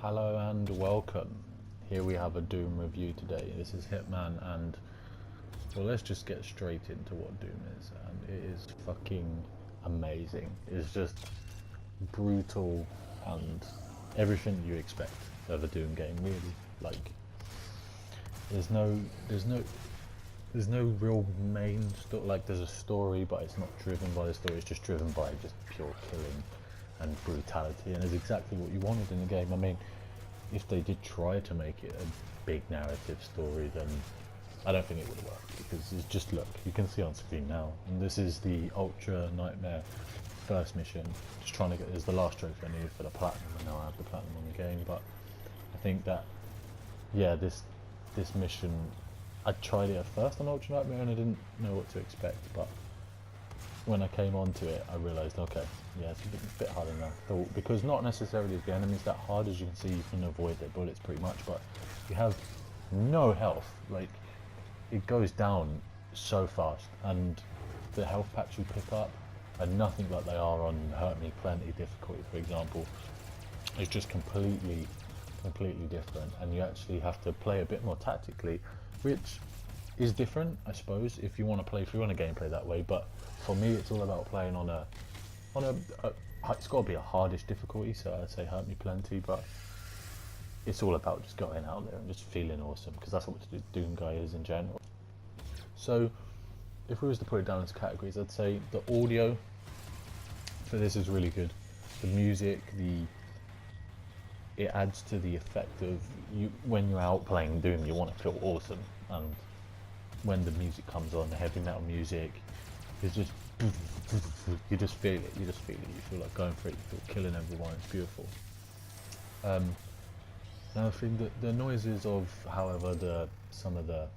Hello and welcome. Here we have a Doom review today. This is Hitman and, well, let's just get straight into what Doom is. And it is fucking amazing. It's just brutal and everything you expect of a Doom game, really. Like, there's no real main story. Like, there's a story, but it's not driven by the story. It's just driven by just pure killing and brutality, and it's exactly what you wanted in the game. I mean, if they did try to make it a big narrative story, then I don't think it would work, because it's just, look, you can see on screen now, and this is the Ultra Nightmare first mission. Just trying to get, this is the last trophy I needed for the platinum, and now I have the platinum on the game. But I think that, yeah, this mission, I tried it at first on Ultra Nightmare and I didn't know what to expect, but when I came onto it, I realised, okay, yeah, it's a bit harder than I thought, because not necessarily is the enemies that hard. As you can see, you can avoid their bullets pretty much, but you have no health. Like, it goes down so fast, and the health packs you pick up are nothing like they are on Hurt Me Plenty difficulty, for example. It's just completely different, and you actually have to play a bit more tactically, which is different, I suppose, if you want to play through on a gameplay that way. But for me, it's all about playing on a it's got to be a hardish difficulty, so I'd say Hurt Me Plenty, but it's all about just going out there and just feeling awesome, because that's what the Doom guy is in general. So if we was to put it down into categories, I'd say the audio for this is really good. The music, it adds to the effect of you when you're out playing Doom. You want to feel awesome, and when the music comes on, the heavy metal music, it's just, you just feel it. You feel like going for it. You feel killing everyone. It's beautiful. Now I think that the noises of, however, some of the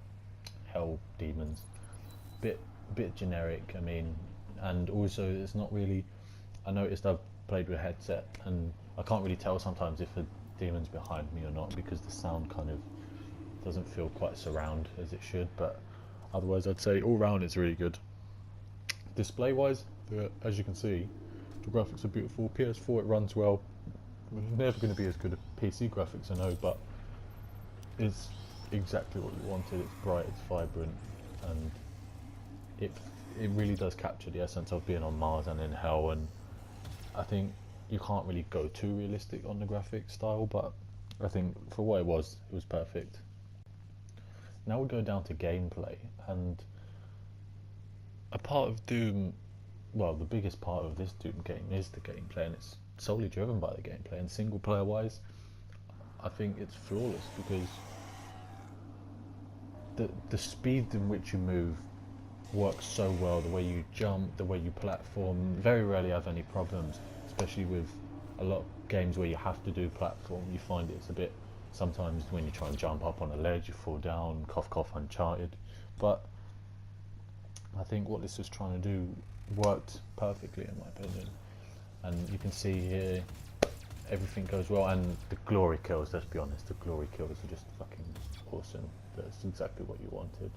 hell demons, bit generic. I mean, and also it's not really. I noticed I've played with a headset, and I can't really tell sometimes if a demon's behind me or not, because the sound kind of doesn't feel quite surround as it should. But otherwise, I'd say all round it's really good. Display wise, as you can see, the graphics are beautiful. PS4, it runs well. It's never going to be as good as PC graphics, I know, but it's exactly what you wanted. It's bright, it's vibrant, and it really does capture the essence of being on Mars and in hell. And I think you can't really go too realistic on the graphic style, but I think for what it was perfect. Now we go down to gameplay, and a part of Doom, well, the biggest part of this Doom game is the gameplay, and it's solely driven by the gameplay. And single player wise, I think it's flawless, because the speed in which you move works so well. The way you jump, the way you platform, very rarely have any problems, especially with a lot of games where you have to do platform. You find it's a bit, sometimes when you try and jump up on a ledge, you fall down, cough cough, Uncharted. But I think what this was trying to do worked perfectly, in my opinion. And you can see here, everything goes well, and the glory kills, let's be honest, the glory kills are just fucking awesome. That's exactly what you wanted.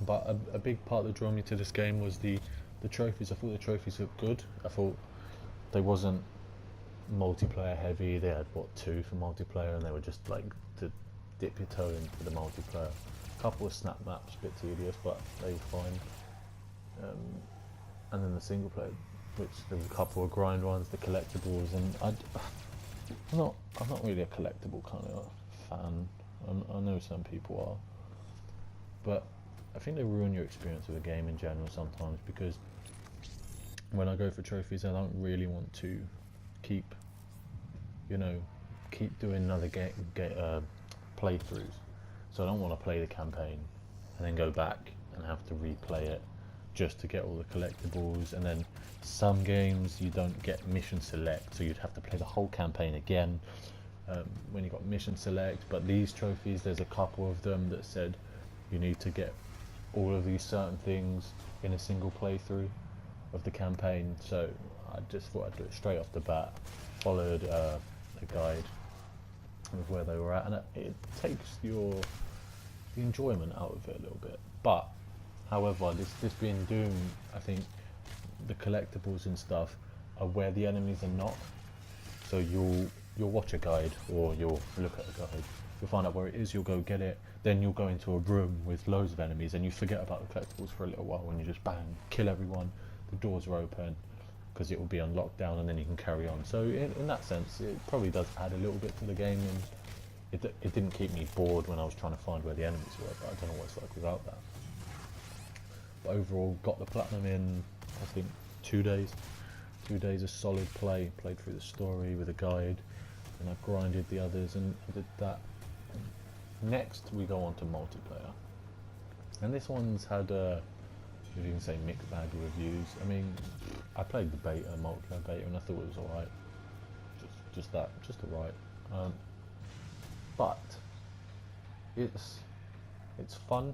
But a big part that drew me to this game was the trophies. I thought the trophies looked good. I thought they wasn't multiplayer heavy. They had, what, 2 for multiplayer, and they were just like to dip your toe into the multiplayer. A couple of snap maps, a bit tedious, but they were fine. And then the single player, which there was a couple of grind ones, the collectibles, and I'm not really a collectible kind of fan. I know some people are, but I think they ruin your experience of a game in general sometimes, because when I go for trophies, I don't really want to keep doing another playthroughs. So I don't want to play the campaign and then go back and have to replay it just to get all the collectibles. And then some games you don't get mission select, so you'd have to play the whole campaign again when you got mission select. But these trophies, there's a couple of them that said you need to get all of these certain things in a single playthrough of the campaign. So I just thought I'd do it straight off the bat, followed a guide of where they were at, and it takes the enjoyment out of it a little bit. But however, this being Doom, I think the collectibles and stuff are where the enemies are not. So you'll you'll watch a guide or you'll look at a guide, you'll find out where it is, you'll go get it, then you'll go into a room with loads of enemies and you forget about the collectibles for a little while and you just bang, kill everyone, the doors are open, because it will be on lockdown and then you can carry on. So in that sense, it probably does add a little bit to the game, and it didn't keep me bored when I was trying to find where the enemies were, but I don't know what it's like without that. But overall, got the platinum in, I think, 2 days. 2 days of solid play, played through the story with a guide, and I grinded the others and I did that. Next we go on to multiplayer. And this one's had if you can say mixed bag reviews. I mean, I played the beta, multiplayer beta, and I thought it was alright. Just alright. But it's fun,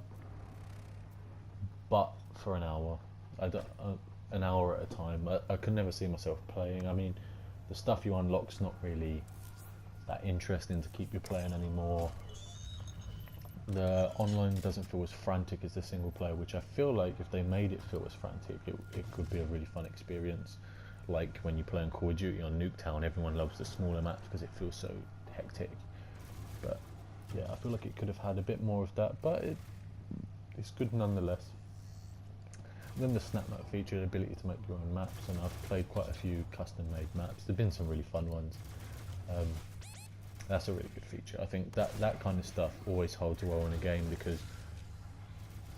but for an hour. An hour at a time. I could never see myself playing. I mean, the stuff you unlock's not really that interesting to keep you playing anymore. The online doesn't feel as frantic as the single player, which I feel like if they made it feel as frantic, it could be a really fun experience. Like when you play on Call of Duty on Nuketown, everyone loves the smaller maps because it feels so hectic. But yeah, I feel like it could have had a bit more of that, but it's good nonetheless. And then the snap map feature, the ability to make your own maps, and I've played quite a few custom made maps. There've been some really fun ones. That's a really good feature. I think that kind of stuff always holds well in a game because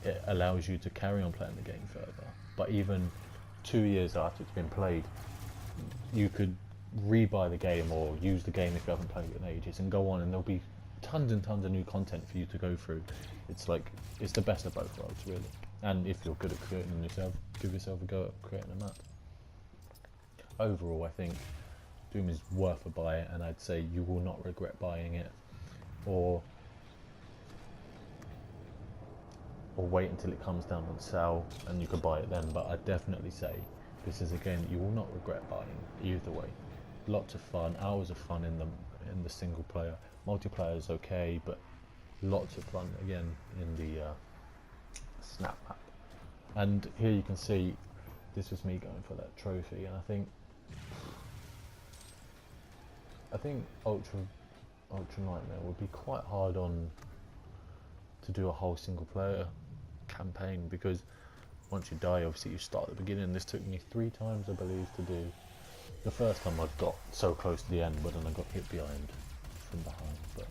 it allows you to carry on playing the game further. But even 2 years after it's been played, you could rebuy the game or use the game if you haven't played it in ages and go on, and there'll be tons and tons of new content for you to go through. It's like, it's the best of both worlds, really. And if you're good at creating them yourself, give yourself a go at creating a map. Overall, I think Doom is worth a buy, and I'd say you will not regret buying it, or wait until it comes down on sale and you could buy it then. But I'd definitely say this is a game that you will not regret buying either way. Lots of fun, hours of fun in the single player. Multiplayer is okay, but lots of fun again in the snap map. And here you can see this was me going for that trophy, and I think Ultra Nightmare would be quite hard on to do a whole single player campaign, because once you die, obviously you start at the beginning. This took me 3 times, I believe, to do. The first time I got so close to the end, but then I got hit from behind. But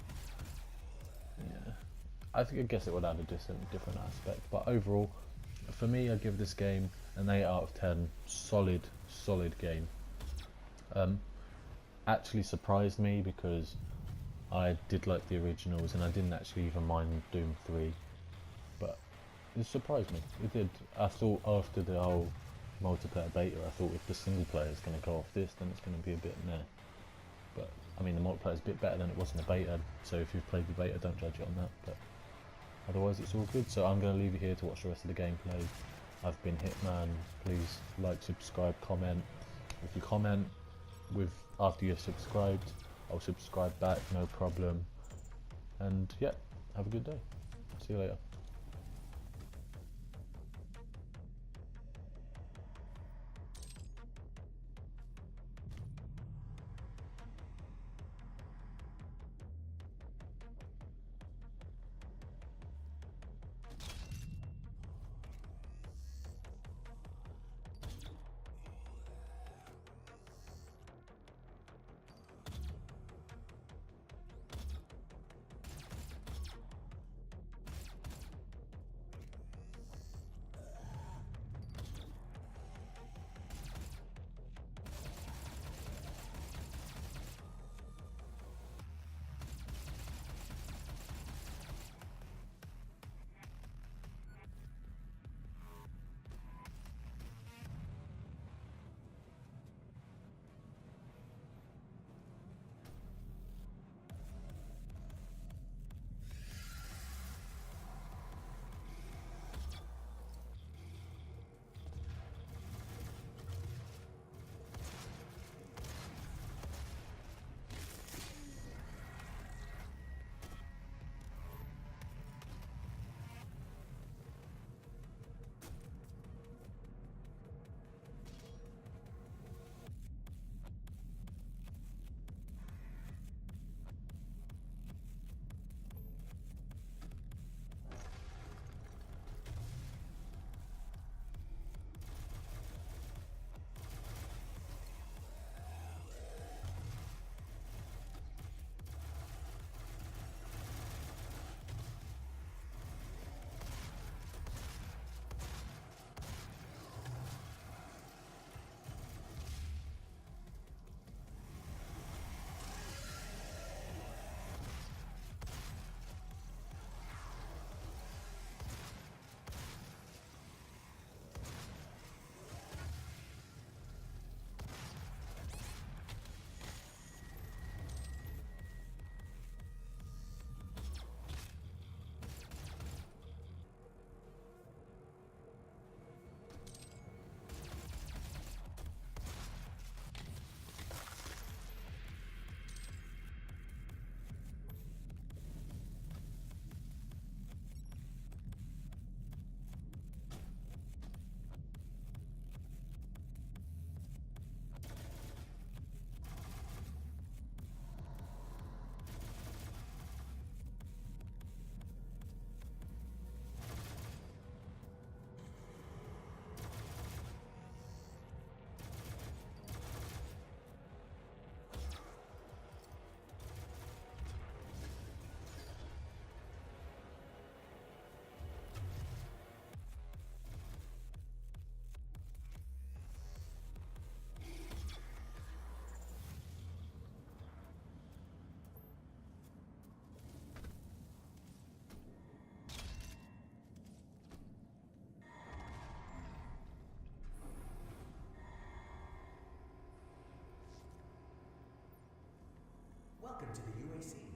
yeah, I guess it would add a different aspect. But overall, for me, I give this game an 8 out of 10. Solid game. Actually surprised me because I did like the originals and I didn't actually even mind Doom 3, but it surprised me. It did. I thought after the whole multiplayer beta, I thought if the single player is going to go off this, then it's going to be a bit meh. But I mean, the multiplayer is a bit better than it was in the beta, so if you've played the beta, don't judge it on that. But otherwise, it's all good. So I'm going to leave you here to watch the rest of the gameplay. I've been Hitman. Please like, subscribe, comment. If you comment after you're subscribed, I'll subscribe back, no problem. And yeah, have a good day. See you later. Welcome to the UAC.